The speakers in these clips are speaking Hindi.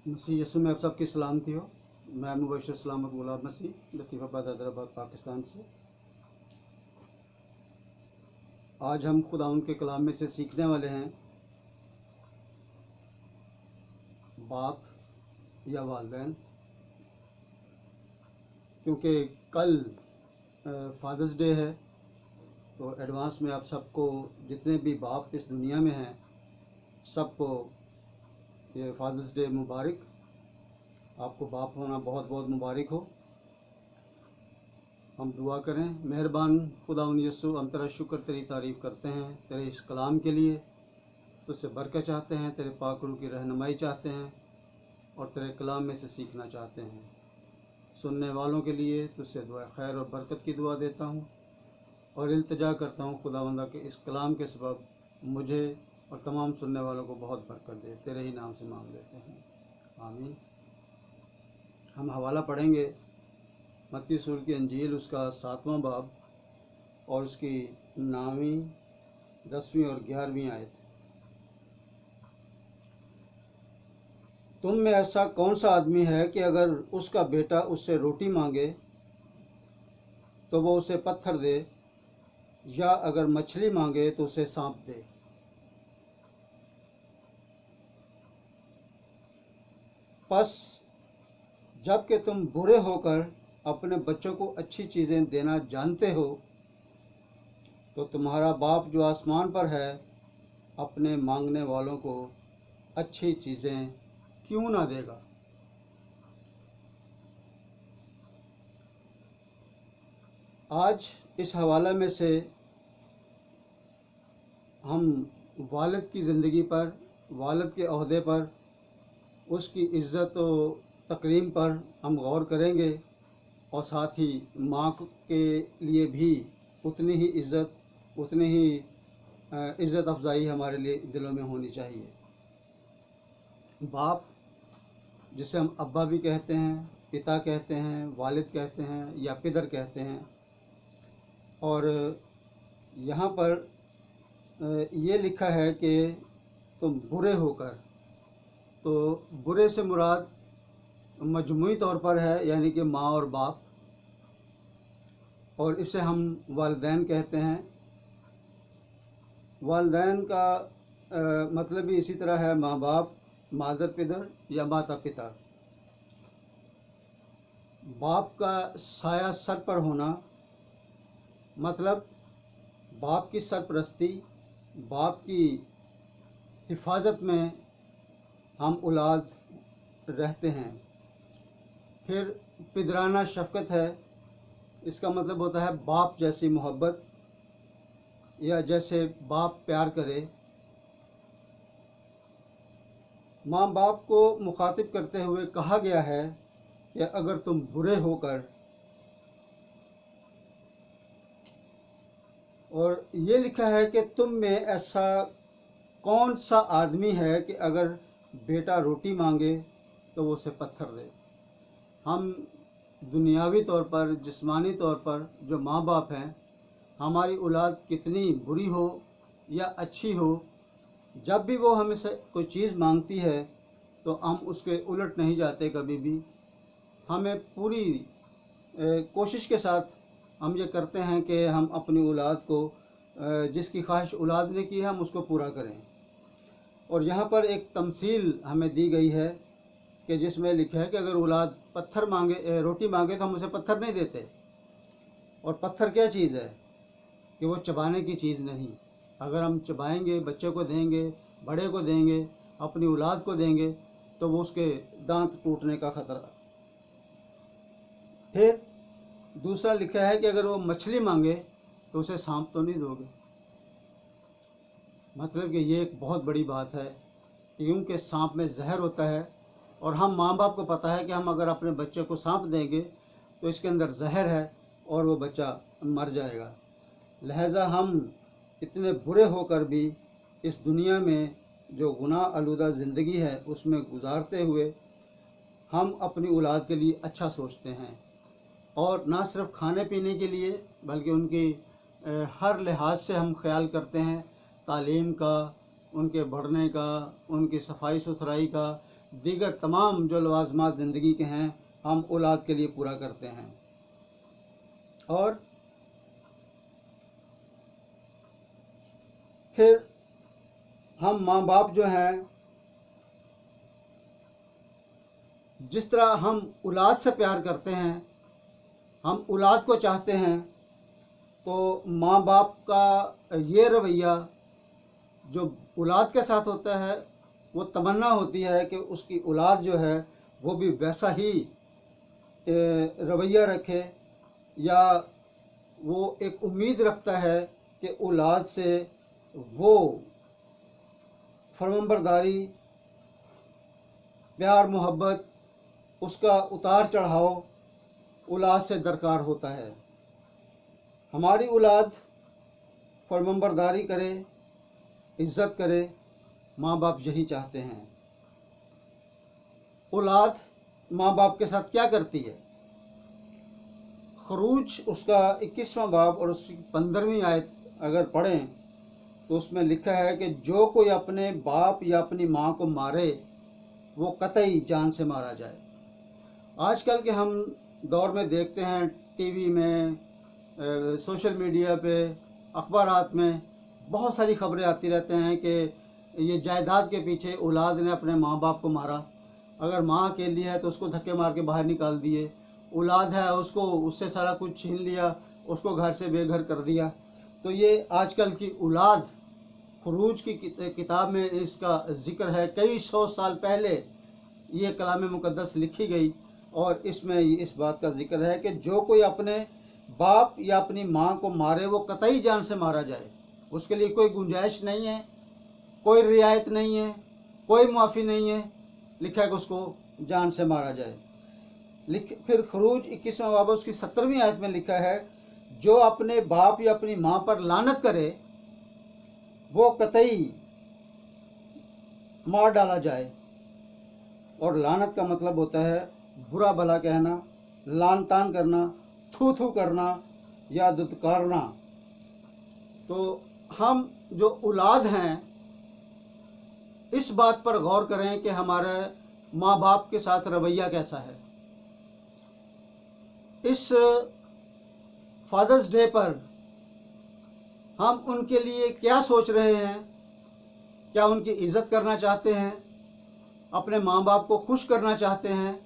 मसीह यीशु में आप सबकी सलामती हो। मैं मुबशर सलामत गुलाब मसीह लतीफ़ाबाद हैदराबाद पाकिस्तान से। आज हम खुदा उनके कलाम में से सीखने वाले हैं बाप या वालिदैन, क्योंकि कल फादर्स डे है। तो एडवांस में आप सबको, जितने भी बाप इस दुनिया में हैं, सबको ये फादर्स डे मुबारक। आपको बाप होना बहुत बहुत मुबारक हो। हम दुआ करें। मेहरबान खुदावंद यीशु, हम तेरा शुक्र, तेरी तारीफ़ करते हैं तेरे इस कलाम के लिए। तुझसे बरकत चाहते हैं, तेरे पाक रूह की रहनुमाई चाहते हैं और तेरे कलाम में से सीखना चाहते हैं। सुनने वालों के लिए तुझसे दुआ खैर और बरकत की दुआ देता हूँ और इल्तिजा करता हूँ खुदावंदा के इस कलाम के सबब मुझे और तमाम सुनने वालों को बहुत बरकत दे। तेरे ही नाम से मांग लेते हैं, आमीन। हम हवाला पढ़ेंगे मत्ती रसूल की अंजील, उसका 7वां बाब और उसकी 9वीं, 10वीं और 11वीं आयत। तुम में ऐसा कौन सा आदमी है कि अगर उसका बेटा उससे रोटी मांगे तो वो उसे पत्थर दे, या अगर मछली मांगे तो उसे सांप दे? बस जबकि तुम बुरे होकर अपने बच्चों को अच्छी चीज़ें देना जानते हो, तो तुम्हारा बाप जो आसमान पर है अपने मांगने वालों को अच्छी चीज़ें क्यों ना देगा। आज इस हवाले में से हम वालिद की ज़िंदगी पर, वालिद के ओहदे पर, उसकी इज़्ज़त व तकरीम पर हम गौर करेंगे और साथ ही माँ के लिए भी उतनी ही इज़्ज़त, उतनी ही इज़्ज़त अफजाई हमारे लिए दिलों में होनी चाहिए। बाप, जिसे हम अब्बा भी कहते हैं, पिता कहते हैं, वालिद कहते हैं या पिदर कहते हैं। और यहाँ पर ये लिखा है कि तुम बुरे होकर, तो बुरे से मुराद मजमूई तौर पर है, यानी कि माँ और बाप, और इसे हम वालिदैन कहते हैं। वालिदैन का मतलब भी इसी तरह है, माँ बाप, मादर पिदर या माता पिता। बाप का साया सर पर होना मतलब बाप की सरपरस्ती, बाप की हिफाजत में हम औलाद रहते हैं। फिर पिदराना शफ़क़त है, इसका मतलब होता है बाप जैसी मोहब्बत, या जैसे बाप प्यार करे। माँ बाप को मुखातिब करते हुए कहा गया है कि अगर तुम बुरे होकर, और ये लिखा है कि तुम में ऐसा कौन सा आदमी है कि अगर बेटा रोटी मांगे तो वो उसे पत्थर दे। हम दुनियावी तौर पर, जिस्मानी तौर पर जो माँ बाप हैं, हमारी औलाद कितनी बुरी हो या अच्छी हो, जब भी वो हमें से कोई चीज़ मांगती है तो हम उसके उलट नहीं जाते कभी भी। हमें पूरी कोशिश के साथ हम ये करते हैं कि हम अपनी औलाद को, जिसकी ख्वाहिश औलाद ने की है, हम उसको पूरा करें। और यहाँ पर एक तमसील हमें दी गई है कि जिसमें लिखा है कि अगर औलाद पत्थर मांगे, रोटी मांगे तो हम उसे पत्थर नहीं देते। और पत्थर क्या चीज़ है कि वो चबाने की चीज़ नहीं। अगर हम चबाएंगे, बच्चे को देंगे, बड़े को देंगे, अपनी औलाद को देंगे, तो वो उसके दांत टूटने का ख़तरा। फिर दूसरा लिखा है कि अगर वो मछली मांगे तो उसे सांप तो नहीं दोगे। मतलब कि ये एक बहुत बड़ी बात है, क्योंकि सांप में जहर होता है और हम माँ बाप को पता है कि हम अगर अपने बच्चे को सांप देंगे तो इसके अंदर जहर है और वो बच्चा मर जाएगा। लिहाजा हम इतने बुरे होकर भी इस दुनिया में जो गुनाह आलूदा ज़िंदगी है उसमें गुजारते हुए हम अपनी औलाद के लिए अच्छा सोचते हैं, और ना सिर्फ खाने पीने के लिए बल्कि उनकी हर लिहाज से हम ख्याल करते हैं। तालीम का, उनके बढ़ने का, उनकी सफाई सुथराई का, दीगर तमाम जो लवाजमात ज़िंदगी के हैं हम औलाद के लिए पूरा करते हैं। और फिर हम माँ बाप जो हैं, जिस तरह हम औलाद से प्यार करते हैं, हम औलाद को चाहते हैं, तो माँ बाप का ये रवैया जो औलाद के साथ होता है, वो तमन्ना होती है कि उसकी औलाद जो है वो भी वैसा ही रवैया रखे, या वो एक उम्मीद रखता है कि औलाद से वो फरमाबरदारी, प्यार मोहब्बत, उसका उतार चढ़ाव औलाद से दरकार होता है। हमारी औलाद फरमाबरदारी करे, इज़्ज़त करे, माँ बाप यही चाहते हैं। औलाद माँ बाप के साथ क्या करती है? खरूज उसका 21वां बाब और उसकी 15वीं आयत अगर पढ़ें तो उसमें लिखा है कि जो कोई अपने बाप या अपनी माँ को मारे वो कतई जान से मारा जाए। आजकल के हम दौर में देखते हैं, टीवी में, सोशल मीडिया पे, अखबारात में बहुत सारी खबरें आती रहते हैं कि ये जायदाद के पीछे औलाद ने अपने माँ बाप को मारा। अगर माँ अकेली है तो उसको धक्के मार के बाहर निकाल दिए, औलाद है उसको उससे सारा कुछ छीन लिया, उसको घर से बेघर कर दिया। तो ये आजकल की औलाद, खरूज की किताब में इसका ज़िक्र है। कई 100 साल पहले ये कलाम मुक़द्दस लिखी गई और इसमें इस बात का ज़िक्र है कि जो कोई अपने बाप या अपनी माँ को मारे वो कतई जान से मारा जाए। उसके लिए कोई गुंजाइश नहीं है, कोई रियायत नहीं है, कोई माफ़ी नहीं है। लिखा है कि उसको जान से मारा जाए। फिर खरूज 21वां बाब उसकी 17वीं आयत में लिखा है, जो अपने बाप या अपनी माँ पर लानत करे वो कतई मार डाला जाए। और लानत का मतलब होता है बुरा भला कहना, लान तान करना, थू थू करना या दुत्कारना। तो हम जो औलाद हैं इस बात पर गौर करें कि हमारे माँ बाप के साथ रवैया कैसा है। इस फादर्स डे पर हम उनके लिए क्या सोच रहे हैं? क्या उनकी इज़्ज़त करना चाहते हैं? अपने माँ बाप को खुश करना चाहते हैं?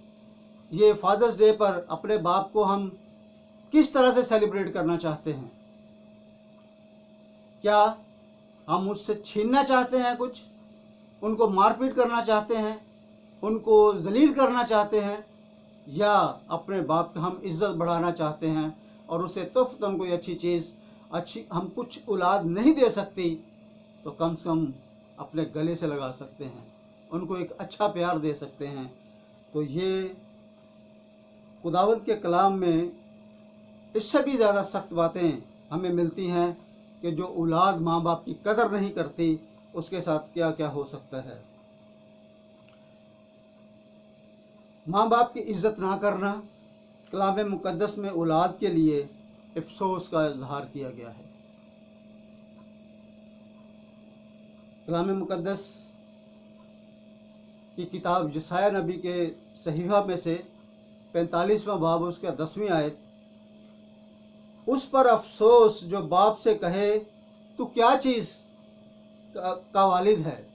ये फादर्स डे पर अपने बाप को हम किस तरह से सेलिब्रेट करना चाहते हैं? क्या हम उससे छीनना चाहते हैं कुछ? उनको मारपीट करना चाहते हैं? उनको जलील करना चाहते हैं? या अपने बाप की हम इज़्ज़त बढ़ाना चाहते हैं और उसे तोहफ़तन कोई अच्छी चीज़, अच्छी हम कुछ औलाद नहीं दे सकती तो कम से कम अपने गले से लगा सकते हैं, उनको एक अच्छा प्यार दे सकते हैं। तो ये खुदावंद के कलाम में इससे भी ज़्यादा सख्त बातें हमें मिलती हैं कि जो औलाद माँ बाप की कदर नहीं करती उसके साथ क्या क्या हो सकता है। माँ बाप की इज़्ज़त ना करना, कलाम मुक़द्दस में औलाद के लिए अफसोस का इजहार किया गया है। कलाम मुक़द्दस की किताब यशायाह नबी के सहीफ़ा में से 45वां बाब उसका 10वीं आयत, उस पर अफसोस जो बाप से कहे तू क्या चीज़ का वालिद है,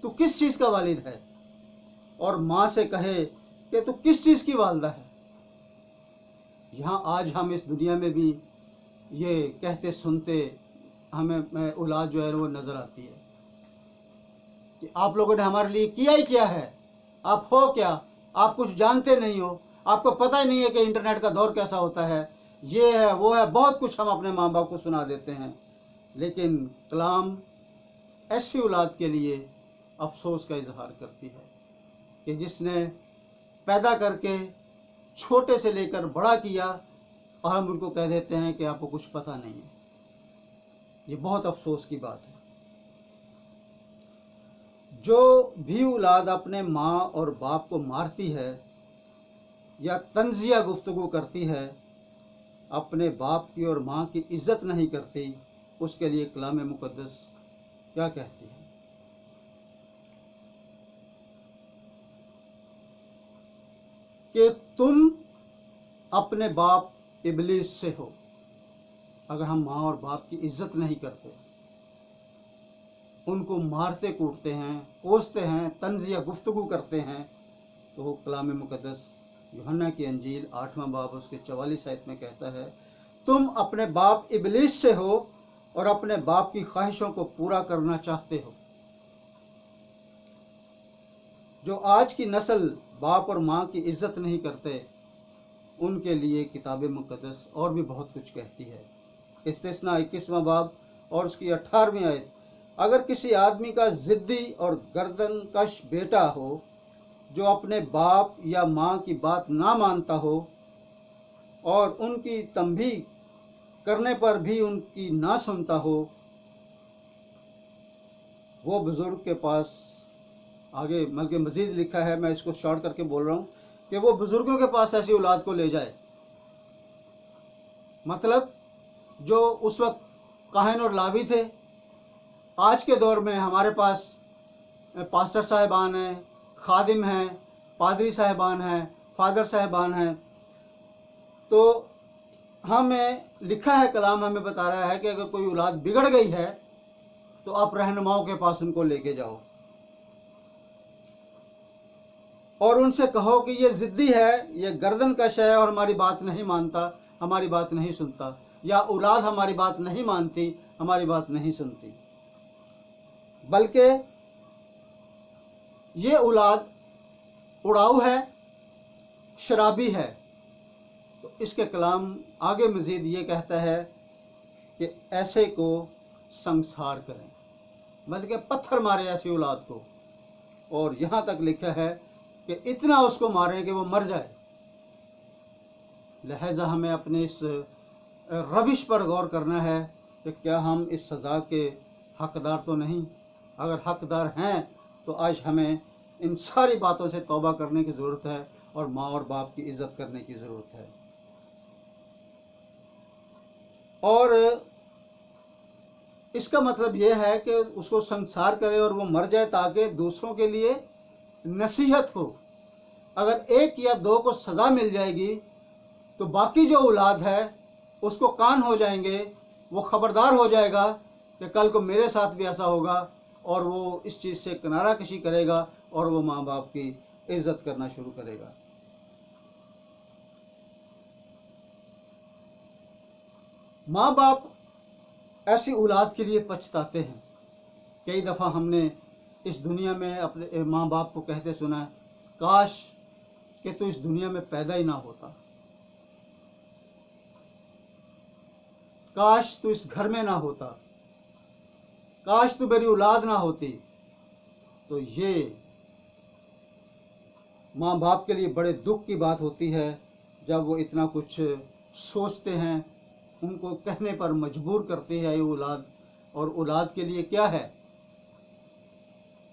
तू किस चीज़ का वालिद है, और माँ से कहे कि तू किस चीज़ की वालदा है। यहाँ आज हम इस दुनिया में भी ये कहते सुनते हमें औलाद जो है वो नज़र आती है कि आप लोगों ने हमारे लिए किया ही क्या है, आप हो क्या, आप कुछ जानते नहीं हो, आपको पता ही नहीं है कि इंटरनेट का दौर कैसा होता है, ये है वो है, बहुत कुछ हम अपने माँ बाप को सुना देते हैं। लेकिन कलाम ऐसी औलाद के लिए अफसोस का इजहार करती है कि जिसने पैदा करके छोटे से लेकर बड़ा किया और हम उनको कह देते हैं कि आपको कुछ पता नहीं है। ये बहुत अफसोस की बात है। जो भी औलाद अपने माँ और बाप को मारती है या तंजिया गुफ्तगू करती है, अपने बाप की और माँ की इज़्ज़त नहीं करती, उसके लिए कलाम मुक़द्दस क्या कहती है? कि तुम अपने बाप इबलीस से हो। अगर हम माँ और बाप की इज्जत नहीं करते, उनको मारते कूटते हैं, कोसते हैं, तंज़ या गुफ्तगू करते हैं, तो वो कलाम मुक़द्दस यूहन्ना की अंजील 8वां बाब उसके 44 आयत में कहता है, तुम अपने बाप इबलीस से हो और अपने बाप की ख्वाहिशों को पूरा करना चाहते हो। जो आज की नस्ल बाप और माँ की इज्जत नहीं करते, उनके लिए किताब मुक़द्दस और भी बहुत कुछ कहती है। इस्तिस्ना 21वां बाब और उसकी 18वीं आयत, अगर किसी आदमी का ज़िद्दी और गर्दनकश बेटा हो जो अपने बाप या माँ की बात ना मानता हो और उनकी तंबी करने पर भी उनकी ना सुनता हो, वो बुज़ुर्ग के पास, आगे बल्कि मज़ीद लिखा है, मैं इसको शॉर्ट करके बोल रहा हूँ, कि वो बुज़ुर्गों के पास ऐसी औलाद को ले जाए। मतलब जो उस वक्त काहिन और लावी थे, आज के दौर में हमारे पास पास्टर साहिबान हैं, खादिम हैं, पादरी साहिबान हैं, फादर साहिबान हैं। तो हमें लिखा है, कलाम हमें बता रहा है कि अगर कोई औलाद बिगड़ गई है तो आप रहनुमाओं के पास उनको लेके जाओ और उनसे कहो कि ये ज़िद्दी है, ये गर्दनकश है और हमारी बात नहीं मानता, हमारी बात नहीं सुनता, या औलाद हमारी बात नहीं मानती, हमारी बात नहीं सुनती, बल्कि ये औलाद उड़ाऊ है, शराबी है। तो इसके कलाम आगे मज़ीद ये कहता है कि ऐसे को संसार करें, मतलब कि पत्थर मारे ऐसी औलाद को, और यहाँ तक लिखा है कि इतना उसको मारें कि वो मर जाए। लिहाजा हमें अपने इस रविश पर गौर करना है कि क्या हम इस सज़ा के हकदार तो नहीं। अगर हकदार हैं तो आज हमें इन सारी बातों से तौबा करने की ज़रूरत है और माँ और बाप की इज़्ज़त करने की ज़रूरत है। और इसका मतलब यह है कि उसको संसार करे और वो मर जाए ताकि दूसरों के लिए नसीहत हो। अगर एक या दो को सज़ा मिल जाएगी तो बाकी जो औलाद है उसको कान हो जाएंगे, वो ख़बरदार हो जाएगा कि कल को मेरे साथ भी ऐसा होगा, और वो इस चीज़ से किनारा कशी करेगा और वो माँ बाप की इज़्ज़त करना शुरू करेगा। माँ बाप ऐसी औलाद के लिए पछताते हैं। कई दफ़ा हमने इस दुनिया में अपने माँ बाप को कहते सुना है, काश कि तू इस दुनिया में पैदा ही ना होता, काश तू इस घर में ना होता, काश तू मेरी औलाद ना होती। तो ये माँ बाप के लिए बड़े दुख की बात होती है जब वो इतना कुछ सोचते हैं, उनको कहने पर मजबूर करती है ये औलाद, और औलाद के लिए क्या है,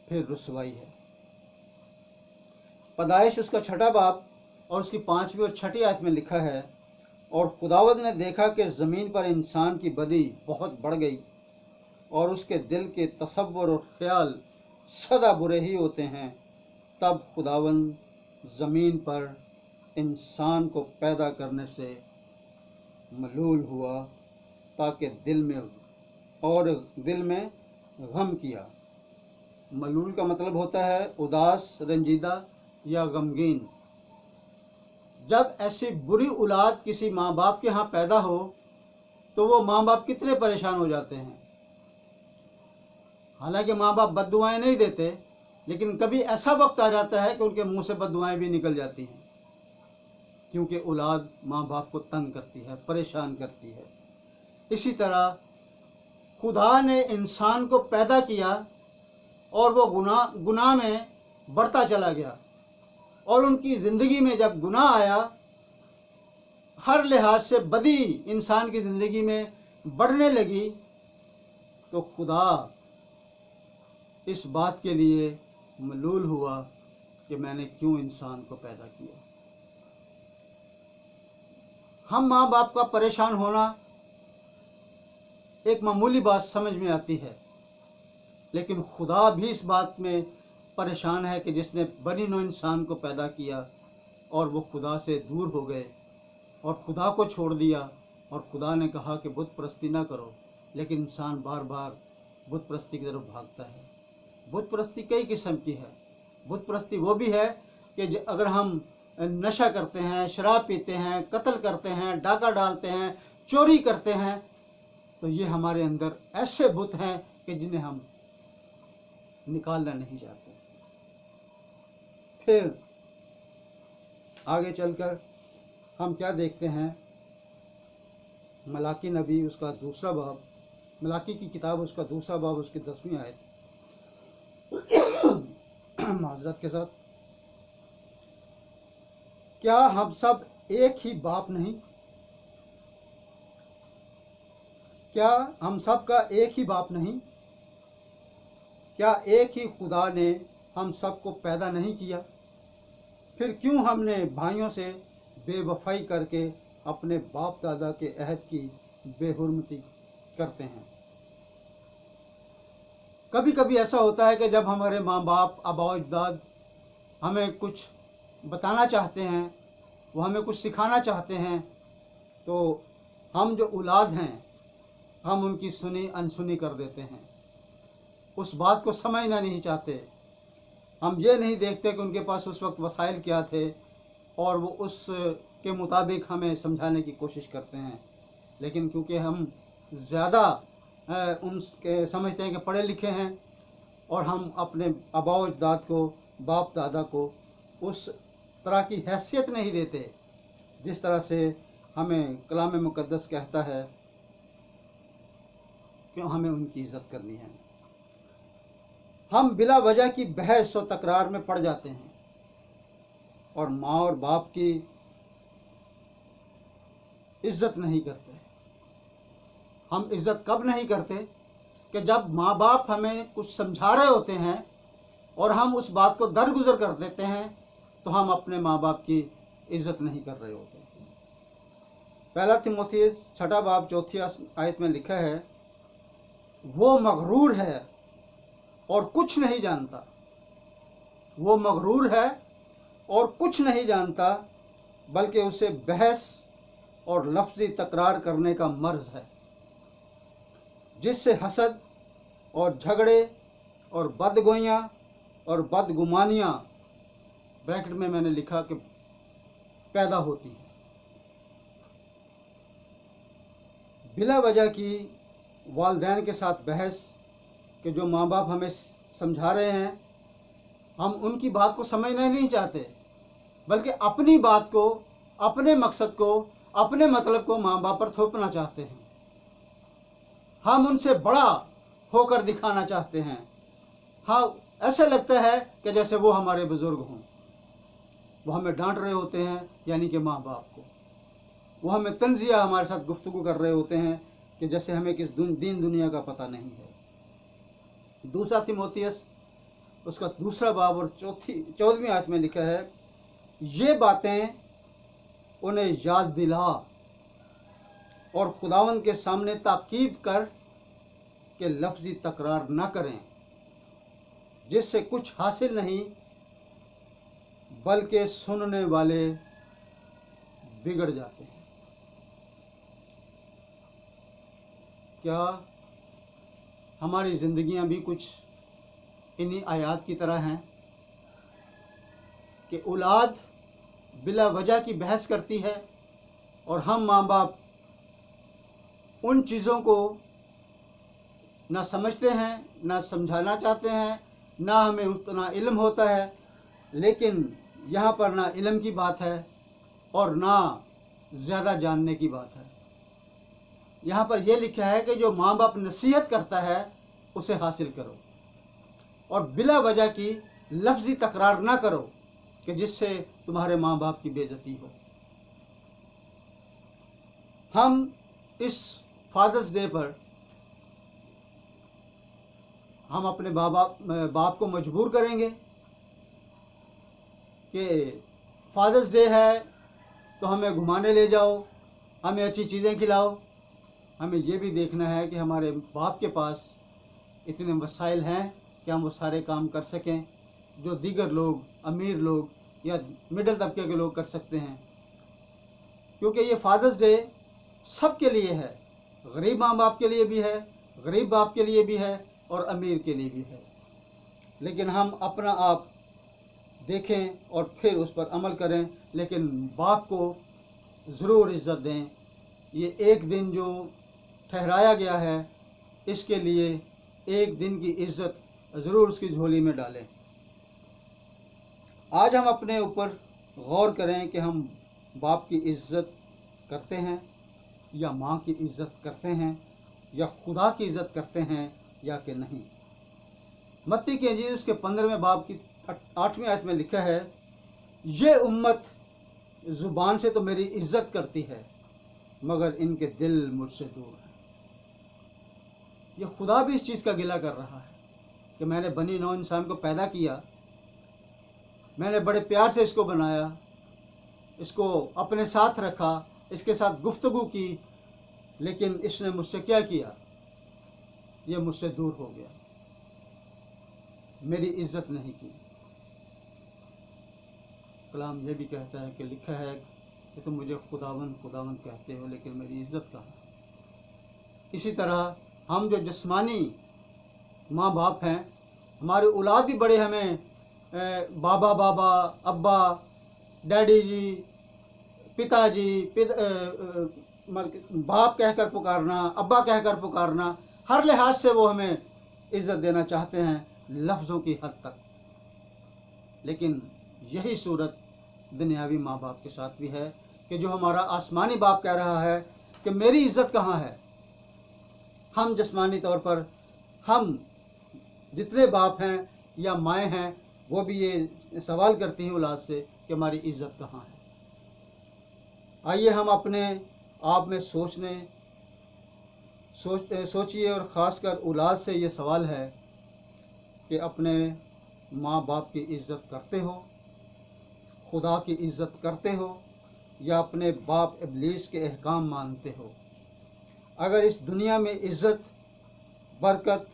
फिर रुसवाई है। पैदाइश उसका 6वां बाब और उसकी 5वीं और 6ठी आयत में लिखा है, और खुदावंद ने देखा कि ज़मीन पर इंसान की बदी बहुत बढ़ गई और उसके दिल के तसव्वुर और ख्याल सदा बुरे ही होते हैं। तब खुदावंद ज़मीन पर इंसान को पैदा करने से मलूल हुआ ताकि दिल में गम किया। मलूल का मतलब होता है उदास, रंजीदा या गमगीन। जब ऐसी बुरी औलाद किसी माँ बाप के यहाँ पैदा हो तो वो माँ बाप कितने परेशान हो जाते हैं। हालांकि माँ बाप बद्दुआएं नहीं देते, लेकिन कभी ऐसा वक्त आ जाता है कि उनके मुंह से बद्दुआएं भी निकल जाती हैं, क्योंकि औलाद माँ बाप को तंग करती है, परेशान करती है। इसी तरह खुदा ने इंसान को पैदा किया और वो गुनाह में बढ़ता चला गया, और उनकी ज़िंदगी में जब गुनाह आया, हर लिहाज से बदी इंसान की ज़िंदगी में बढ़ने लगी, तो खुदा इस बात के लिए मलूल हुआ कि मैंने क्यों इंसान को पैदा किया। हम माँ बाप का परेशान होना एक मामूली बात समझ में आती है, लेकिन खुदा भी इस बात में परेशान है कि जिसने बनी नौ इंसान को पैदा किया, और वो खुदा से दूर हो गए और खुदा को छोड़ दिया। और खुदा ने कहा कि बुत परस्ती ना करो, लेकिन इंसान बार बार बुत परस्ती की तरफ भागता है। बुत परस्ती कई किस्म की है। बुत परस्ती वो भी है कि अगर हम नशा करते हैं, शराब पीते हैं, कत्ल करते हैं, डाका डालते हैं, चोरी करते हैं, तो ये हमारे अंदर ऐसे बुत हैं कि जिन्हें हम निकालना नहीं चाहते। फिर आगे चलकर हम क्या देखते हैं, मलाकी नबी उसका दूसरा बाब, मलाकी की किताब उसका दूसरा बाब, उसकी 10वीं आयत। माजरत के साथ, क्या हम सब एक ही बाप नहीं? क्या हम सब का एक ही बाप नहीं? क्या एक ही खुदा ने हम सबको पैदा नहीं किया? फिर क्यों हमने भाइयों से बेवफाई करके अपने बाप दादा के अहद की बेहुरमती करते हैं? कभी कभी ऐसा होता है कि जब हमारे माँ बाप, आबा अजदाद हमें कुछ बताना चाहते हैं, वो हमें कुछ सिखाना चाहते हैं, तो हम जो औलाद हैं हम उनकी सुनी अनसुनी कर देते हैं। उस बात को समझना नहीं चाहते। हम ये नहीं देखते कि उनके पास उस वक्त वसाइल क्या थे और वो उस के मुताबिक हमें समझाने की कोशिश करते हैं। लेकिन क्योंकि हम ज़्यादा उनके समझते हैं कि पढ़े लिखे हैं, और हम अपने आबा अजदाद को, बाप दादा को उस तरह की हैसियत नहीं देते जिस तरह से हमें कलाम मुक़द्दस कहता है कि हमें उनकी इज़्ज़त करनी है। हम बिला वजह की बहस और तकरार में पड़ जाते हैं और माँ और बाप की इज़्ज़त नहीं करते। हम इज़्ज़त कब नहीं करते कि जब माँ बाप हमें कुछ समझा रहे होते हैं और हम उस बात को दरगुजर कर देते हैं, तो हम अपने माँ बाप की इज़्ज़त नहीं कर रहे होते। पहला तीमुथियुस 6 बाब 4 आयत में लिखा है, वो मगरूर है और कुछ नहीं जानता। वो मगरूर है और कुछ नहीं जानता, बल्कि उसे बहस और लफ्ज़ी तकरार करने का मर्ज़ है, जिससे हसद और झगड़े और बदगोइयाँ और बदगुमानियाँ, ब्रैकेट में मैंने लिखा कि पैदा होती हैं। बिला वजह की वालिदैन के साथ बहस कि जो माँ बाप हमें समझा रहे हैं, हम उनकी बात को समझना नहीं चाहते, बल्कि अपनी बात को, अपने मकसद को, अपने मतलब को माँ बाप पर थोपना चाहते हैं। हम उनसे बड़ा होकर दिखाना चाहते हैं। हाँ, ऐसा लगता है कि जैसे वो हमारे बुज़ुर्ग हों। वो हमें डांट रहे होते हैं, यानी कि माँ बाप को। वो हमें तंज़िया हमारे साथ गुफ्तगू कर रहे होते हैं कि जैसे हमें किस दीन दुनिया का पता नहीं है। दूसरा तीमुथियुस उसका दूसरा बाब और 14वीं आयत में लिखा है, ये बातें उन्हें याद दिला और खुदावंद के सामने ताकीद कर कि लफ्ज़ी तकरार न करें, जिससे कुछ हासिल नहीं, बल्कि सुनने वाले बिगड़ जाते हैं। क्या हमारी ज़िंदगियां भी कुछ इन्हीं आयात की तरह हैं कि औलाद बिला वजह की बहस करती है और हम माँ बाप उन चीज़ों को ना समझते हैं, ना समझाना चाहते हैं, ना हमें उतना इल्म होता है। लेकिन यहाँ पर ना इल्म की बात है और ना ज़्यादा जानने की बात है। यहाँ पर यह लिखा है कि जो माँ बाप नसीहत करता है उसे हासिल करो और बिला वजह की लफ्ज़ी तकरार ना करो कि जिससे तुम्हारे माँ बाप की बेइज्जती हो। हम इस फादर्स डे पर हम अपने बाप को मजबूर करेंगे कि फादर्स डे है तो हमें घुमाने ले जाओ, हमें अच्छी चीज़ें खिलाओ। हमें ये भी देखना है कि हमारे बाप के पास इतने वसाइल हैं कि हम वो सारे काम कर सकें जो दीगर लोग, अमीर लोग या मिडिल तबके के लोग कर सकते हैं, क्योंकि ये फादर्स डे सब के लिए है। गरीब माँ बाप के लिए भी है, गरीब बाप के लिए भी है और अमीर के लिए भी है। लेकिन हम अपना आप देखें और फिर उस पर अमल करें, लेकिन बाप को ज़रूर इज़्ज़त दें। ये एक दिन जो ठहराया गया है, इसके लिए एक दिन की इज़्ज़त ज़रूर उसकी झोली में डालें। आज हम अपने ऊपर गौर करें कि हम बाप की इज़्ज़त करते हैं या माँ की इज़्ज़त करते हैं या खुदा की इज़्ज़त करते हैं या कि नहीं। मत्ती की इंजील उसके 15वें बाब की 8वीं आयत में लिखा है, ये उम्मत ज़ुबान से तो मेरी इज़्ज़त करती है मगर इनके दिल मुझसे दूर है। ये खुदा भी इस चीज़ का गिला कर रहा है कि मैंने बनी नौ इंसान को पैदा किया, मैंने बड़े प्यार से इसको बनाया, इसको अपने साथ रखा, इसके साथ गुफ्तगू की, लेकिन इसने मुझसे क्या किया? ये मुझसे दूर हो गया, मेरी इज़्ज़त नहीं की। कलाम ये भी कहता है कि लिखा है कि तुम मुझे खुदावन खुदावन कहते हो, लेकिन मेरी इज़्ज़त कहाँ? इसी तरह हम जो जिस्मानी माँ बाप हैं, हमारे औलाद भी बड़े हमें बाबा बाबा, अब्बा, डैडी जी, पिताजी, बाप कहकर पुकारना, अब्बा कहकर पुकारना, हर लिहाज से वो हमें इज़्ज़त देना चाहते हैं, लफ्ज़ों की हद तक। लेकिन यही सूरत दुनियावी माँ बाप के साथ भी है कि जो हमारा आसमानी बाप कह रहा है कि मेरी इज़्ज़त कहाँ है। हम जिस्मानी तौर पर हम जितने बाप हैं या माएँ हैं, वो भी ये सवाल करती हैं औलाद से कि हमारी इज़्ज़त कहाँ है। आइए हम अपने आप में सोचिए और ख़ासकर औलाद से ये सवाल है कि अपने माँ बाप की इज़्ज़त करते हो, खुदा की इज़्ज़त करते हो या अपने बाप इब्लीस के अहकाम मानते हो। अगर इस दुनिया में इज़्ज़त, बरकत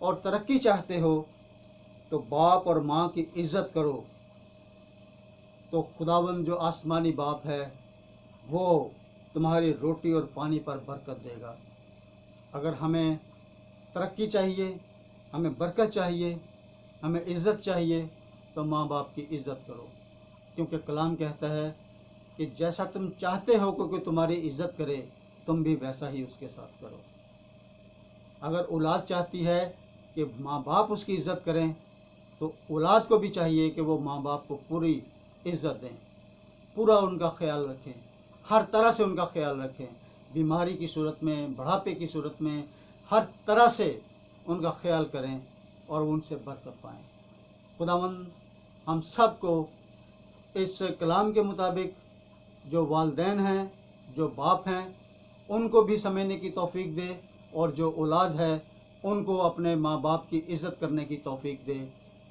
और तरक्की चाहते हो तो बाप और माँ की इज़्ज़त करो, तो खुदावंद जो आसमानी बाप है वो तुम्हारी रोटी और पानी पर बरकत देगा। अगर हमें तरक्की चाहिए, हमें बरकत चाहिए, हमें इज़्ज़त चाहिए, तो माँ बाप की इज़्ज़त करो, क्योंकि कलाम कहता है कि जैसा तुम चाहते हो कि कोई तुम्हारी इज़्ज़त करे, तुम भी वैसा ही उसके साथ करो। अगर औलाद चाहती है कि माँ बाप उसकी इज़्ज़त करें, तो औलाद को भी चाहिए कि वो माँ बाप को पूरी इज़्ज़त दें, पूरा उनका ख्याल रखें, हर तरह से उनका ख्याल रखें, बीमारी की सूरत में, बुढ़ापे की सूरत में, हर तरह से उनका ख्याल करें और उनसे बरकत पाएँ। खुदावंद हम सब को इस कलाम के मुताबिक जो वालिदैन हैं, जो बाप हैं, उनको भी समझने की तौफीक दे, और जो औलाद है उनको अपने माँ बाप की इज़्ज़त करने की तौफीक दे।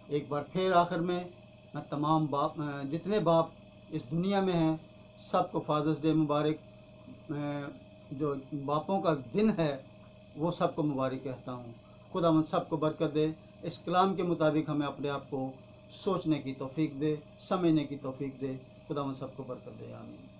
एक बार फिर आखिर में मैं तमाम बाप, जितने बाप इस दुनिया में हैं, सबको फादर्स डे मुबारक। जो बापों का दिन है वो सबको मुबारक कहता हूँ। खुदा सबको बरकत दे। इस कलाम के मुताबिक हमें अपने आप को सोचने की तौफीक दे, समझने की तौफीक दे। खुदा सबको बरकत दे। आमीन।